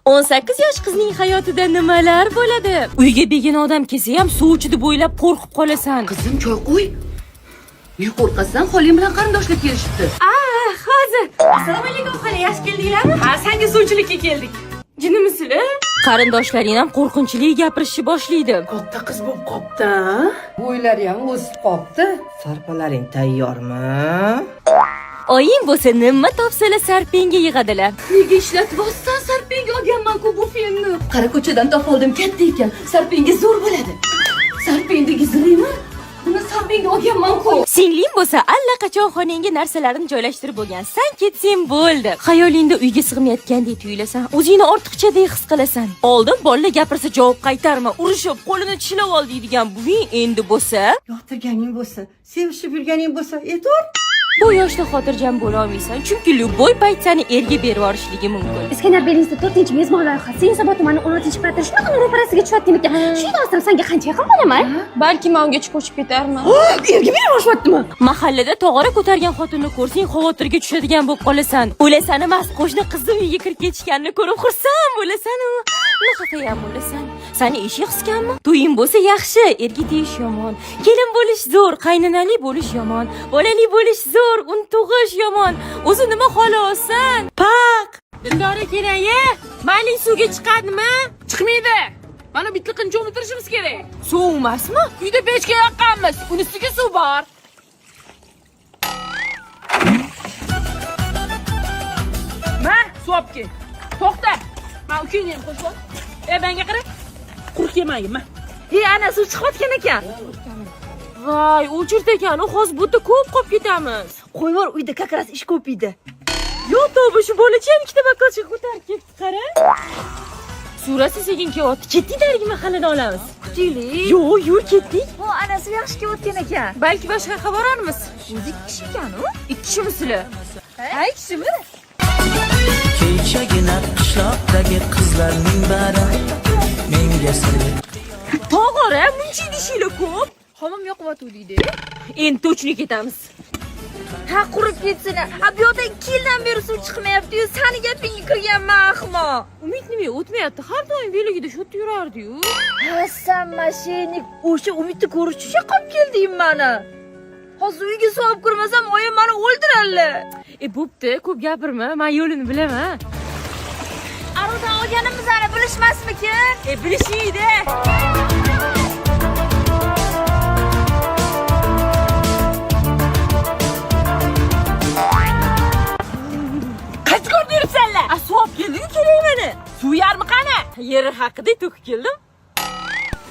18 yosh qizning hayotida nimalar bo'ladi? Uyga begona odam kelsa ham suv ichida bo'ylab qo'rqib qolasan. Qizim, choy qo'y. Ne qo'rqasan? Xoling bilan qarindoshlar kelishibdi. Hozir. Assalomu alaykum, xola, yaxshi keldinglarmi? Ha, senga suvchilikka keldik. Jinimisilar? Qarindoshlaring ham qo'rqinchli gapirishni boshlaydi. Katta qiz bo'lib qopti. Bo'ylari ham o'sib qopti. Sarpalaring tayyormi? Oying bo'lsa nima topsalar sarpenga yig'adilar. Nega ishlatibsan? Sarpenga olganman-ku bu filmni. Qara ko'chadan topoldim, katta ekan. Sarpenga zo'r bo'ladi. Sarpendagi zirimi? Buni sarpenga olganman-ku. Singling bo'lsa allaqachon xonangga narsalarini joylashtirib bo'lgan. Sen ketsang bo'ldi. Xayolingda uyga sig'mayotgandek tuyulasan, o'zingni ortiqchadek his qilasan. Oldin bolalar gapirsa javob qaytarma, urishib, qo'lini tishlab ol deydigan buving endi bo'lsa, Yoqtirganing bo'lsa, sevishib yurganing bo'lsa, etor. bu yoshda xotirjam bo'la olmaysan, chunki любой payt seni erga berib yuborishligi mumkin. Iskandar Belisda 4-mezbon loyihasi Yunusobod tumani 16-kvartir shunaqa ro'parasiga tushyapti ekan. Shunday ostrim senga qancha yaqin bo'laman? Balki men ungacha ko'chib ketarman. Erga berib yuborishyaptimi? Mahallada tog'ora ko'targan xotinni ko'rsang, xavotirga tushadigan bo'lib qolasan. O'lasan emas, qo'shni qizning uyiga kirib ketishganini ko'rib xursand bo'lasan-u. Nahota ham bo'lasan. Seni eshik qisganmi? To'ying bo'lsa yaxshi, erga tegish yomon. Kelin bo'lish zo'r, qaynonali bo'lish yomon. Bolali bo'lish zo'r, un tug'ish yomon. O'zi nima xohlasan? Paq! Dildora kerak-ya. Mayli suvga chiqadimi? Chiqmaydi. Mana bitta qincha o'tirishimiz kerak. Suv emasmi? Uyda pechka yoqqanmiz. Uni ustiga suv bor. Ma, suv olib kel. To'xta. Men ukangni ham qo'shib ol. Menga qara. Quruq yemagin, ma. Ana suv chiqayotgan ekan. Voy, o'chirt ekan. Hozir bu yerda ko'p qolib ketamiz. Qo'yvor, uyda kakras ish ko'p edi. Yo'q, to'g'ri, shu bolacha ham ikkita bakalcha ko'tarib ketdi, qara. Surasi sekin kelyapti. Ketdinglarmi mahallada olamiz? Kutaylik. Yo'q, yur ketdik. Bu anasi yaxshi kelayotgan ekan. Balki boshqa xabarormiz. O'zi 2 kishi ekan-ku. 2 kishimisizlar? Ha, 2 kishimi? Kechagina qishloqdagi qizlarning bari menga sir. To'g'ri, muncha idishinglar ko'p. Xomim yoqyapti-deydi. Endi to'chlik ketamiz. Ha, qurib ketsin. Ha, bu yoqda 2 yildan beri suv chiqmayapti-yu, seni gapingga kirganman, ahmoq. Umid nima o'tmayapti? Har doim beligida shu yerda yurardi-yu. Hasan mashinik, o'sha Umidni ko'rish uchun qolib kelding meni. Hozir uyga suv olib kirmasam, oyim meni o'ldirarlar. Bo'pti, ko'p gapirma, men yo'lini bilaman. Arodan olganimizni bilishmasmikin? Bilishingda. Qach ko'rib yuribsanlar? Suv olib keldim, kerak meni. Suv yarmi qani? Yeri haqida to'kib keldim.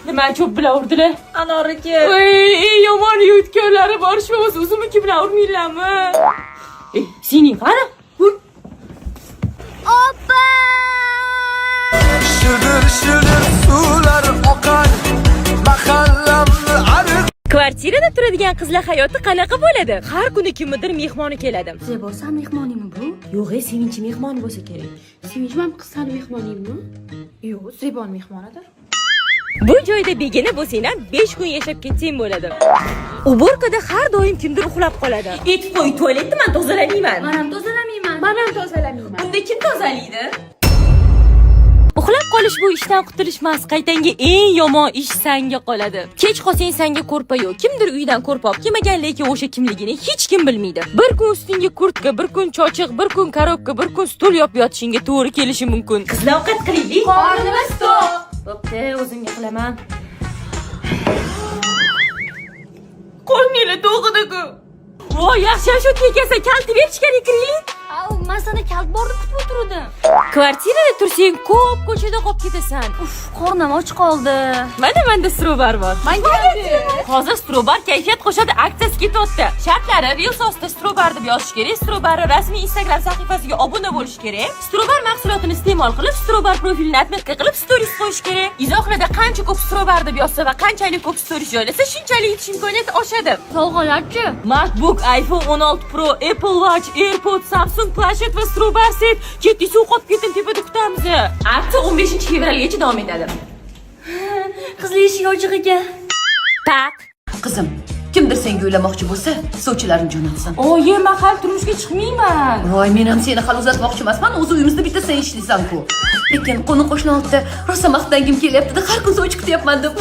Nima cho'p bilan urdilar? Anor aka. Ey, yomon yutganlari borishmas, o'zimniki bilan urmanglarmi? Sening qara. Oppa! Shilir shilir suvlar oqar mahallamni ariq. Kvartirada turadigan qizlar hayoti qanaqa bo'ladi? Har kuni kimnidir mehmoni keladi. Zebo, sen mehmoningmi bu? Yo'q, Sevinch mehmon bo'lsa kerak. Sevinch ham qizlarning mehmoningmi? Yo'q, Zebon mehmonidir. Bu joyda begona bo'lsang ham 5 kun yashab ketsang bo'ladi. Uborkada har doim kimdir uxlab qoladi. Aytib qo'y, tualetni men tozalamayman. Men ham tozalamayman. Men ham tozalamayman. Unda kim tozalaydi? Uxlab qolish bu ishdan qutulish emas, qaytanga eng yomon ish senga qoladi. Kech qolsang senga ko'rpa yo'q. Kimdir uydan ko'rpa olib kelmagan, lekin o'sha kimligini hech kim bilmaydi. Bir kun ustingga kurtka, bir kun chochiq, bir kun korobka, bir kun stul yopib yotishingga to'g'ri kelishi mumkin. Qizlar ovqat qilaylik. Qornimiz to'q. Bo'pti, o'zimga qilaman. Qo'lingni to'g'idi-ku. Voy, yaxshi shu tekasa kalti ber ichkariga kiraylik. Au, men seni kalt borib kutib o'tirdim. Kvartirada tursang, ko'p ko'chada qolib ketasan. Qornim och qoldi. Mana menda strobar bor. Hozir strobar kayfiyat qo'shadi aksiyasi ketyapti. Shartlari Reels'da strobar deb yozish kerak. Strobarning rasmiy Instagram sahifasiga obuna bo'lish kerak. Strobar mahsulotini iste'mol qilib, strobar profilini atmetga qilib stories qo'yish kerak. Izohlarda qancha ko'p strobar deb yozsa va qanchalik ko'p stories joylasa, shunchalik yutish imkoniyati oshadi. Sovg'alarchi? MacBook, iPhone 16 Pro, Apple Watch, AirPods, Samsung planshet va strobar set. Ketdi suv qotib ketdim, tepada kutamiz. Aksiya 15-fevralgacha davom etadi. Qizli eshik ochiq ekan. Tak. Qizim, Kimdir senga uylamoqchi bo'lsa, sovchilarni jo'natsin. Oyi, men hali turmushga chiqmayman. Voy, men ham seni hali uzatmoqchi emasman. O'zi uyimizda bitta sen ishlaysan-ku. Lekin qo'ni qo'shni oldida rosa maqtangim kelyapti-da, har kun sovchi kutyapman deb.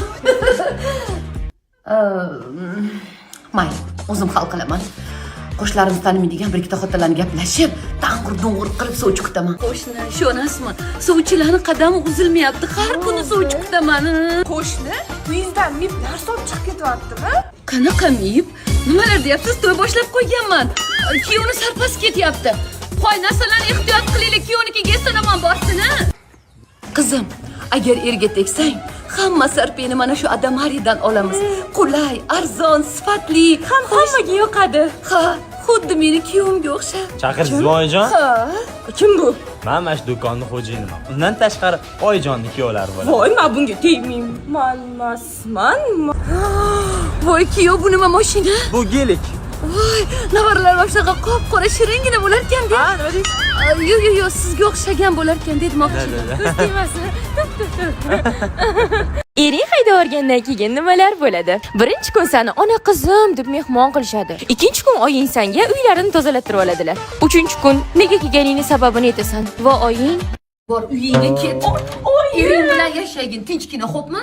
Mayli, o'zim hal qilaman. Qo'shlarimiz tanimaydigan bir ikkita xotinlarni gaplashib, tang'ur-dung'ur qilib sovchi kutaman. Qo'shni, ishonasizmi? Sovchilarning qadami uzilmayapti. Har kuni sovchi kutaman. Qo'shni, uyingizdan miblar solib chiqib ketyaptimi? Qanaqa miyib? Nimalar deyapsiz? To'y boshlab qo'yganman. Kuyovni sarpas ketyapti. Qo'y, narsalarni ehtiyot qilinglar, kuyovnikiga esonaman borsin-a. Qizim, agar erga tegsang, hamma sarpeni mana shu Adamaridan olamiz. Qulay, arzon, sifatli, Hammaga yoqadi. ha, xuddi meni kuyovimga o'xshab. Chaqirsizmi oyijon? Ha, Kim bu? Men mana shu do'konni xo'jayiniman. Undan tashqari oyijonni kuyovlari bo'ladi. Voy, men bunga tegmayman. Emasman. voy kuyov, bu nima mashina? Bu gelik. Voy, navaralar boshlagan qop-qora shiringina bo'lar ekan-da. Ha, nima deysiz? Yo, sizga o'xshagan bo'lar ekan demoqchi. Ering hayda o'rgandan keyin nimalar bo'ladi? Birinchi kun seni ona qizim deb mehmon qilishadi. Ikkinchi kun oying senga uylarini tozalattirib oladilar. Uchinchi kun nega kelganingning sababini aytasan va oying Bor uyingga ket. Ering bilan yashagin, tinchgina, xo'pmi?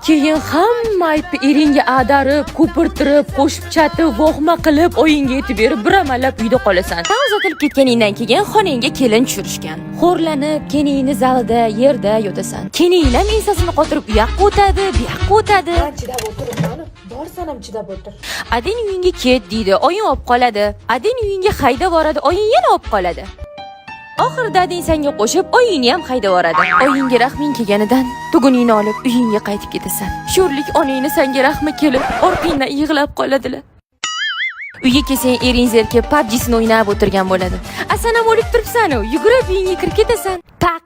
keyin hamma aytib eringga adarib, ko'pirtirib, qo'shib chatib, vohma qilib, oyingga aytib berib, bir amallab uyda qolasan. Tan uzatilib ketganingdan keyin xonangga kelin tushirishgan. Xo'rlanib, keningni zalda, yerda yotasan. Keninglar ensasini qotirib, u yoqqa o'tadi, bu yoqqa o'tadi. Chidab o'tiribman. Borsan ham chidab o'tir. Adin uyingga ket deydi, oying olib qoladi. Adin uyingga haydab boradi, oying yana olib qoladi. Oxirida ading senga qo'shib, oyingni ham haydab boradi. Oyingga rahming kelganidan tuguningni olib uyingga qaytib ketasan. Sho'rlik onangni senga rahmi kelib, orqangdan yig'lab qoladilar. Uyga kelsang ering zerkib PUBG'sini o'ynab o'tirgan bo'ladi. Sen ham o'lib turibsan, yugurib uyingga kirib ketasan. Tak.